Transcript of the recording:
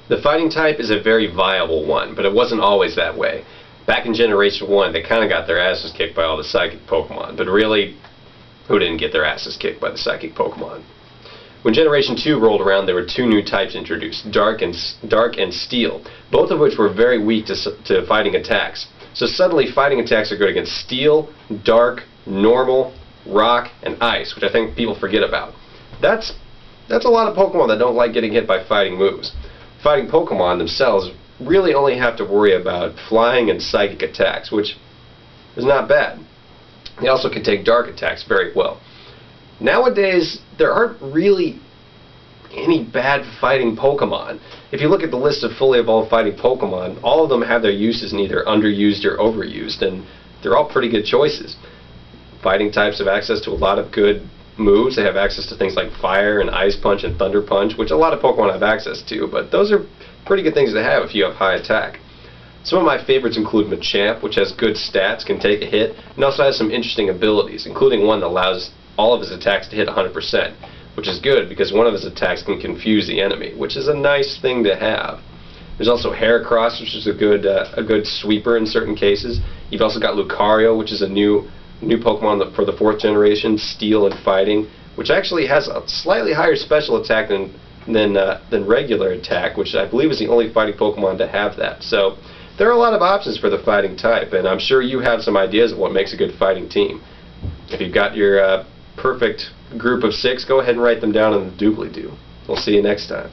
The fighting type is a very viable one, but it wasn't always that way. Back in Generation 1, they kind of got their asses kicked by all the psychic Pokemon, but really, who didn't get their asses kicked by the psychic Pokemon? When Generation 2 rolled around, there were two new types introduced, Dark and Steel, both of which were very weak to fighting attacks. So suddenly fighting attacks are good against Steel, Dark, Normal, Rock, and Ice, which I think people forget about. That's a lot of Pokemon that don't like getting hit by fighting moves. Fighting Pokemon themselves really only have to worry about flying and psychic attacks, which is not bad. They also can take dark attacks very well. Nowadays, there aren't really any bad fighting Pokemon. If you look at the list of fully evolved fighting Pokemon, all of them have their uses neither underused or overused, and they're all pretty good choices. Fighting types have access to a lot of good moves. They have access to things like Fire and Ice Punch and Thunder Punch, which a lot of Pokemon have access to, but those are pretty good things to have if you have high attack. Some of my favorites include Machamp, which has good stats, can take a hit, and also has some interesting abilities, including one that allows all of his attacks to hit 100%, which is good because one of his attacks can confuse the enemy, which is a nice thing to have. There's also Heracross, which is a good sweeper in certain cases. You've also got Lucario, which is a new Pokemon for the 4th generation, Steel and Fighting, which actually has a slightly higher special attack than regular attack, which I believe is the only fighting Pokemon to have that. So there are a lot of options for the fighting type, and I'm sure you have some ideas of what makes a good fighting team. If you've got your perfect group of 6, go ahead and write them down in the doobly-doo. We'll see you next time.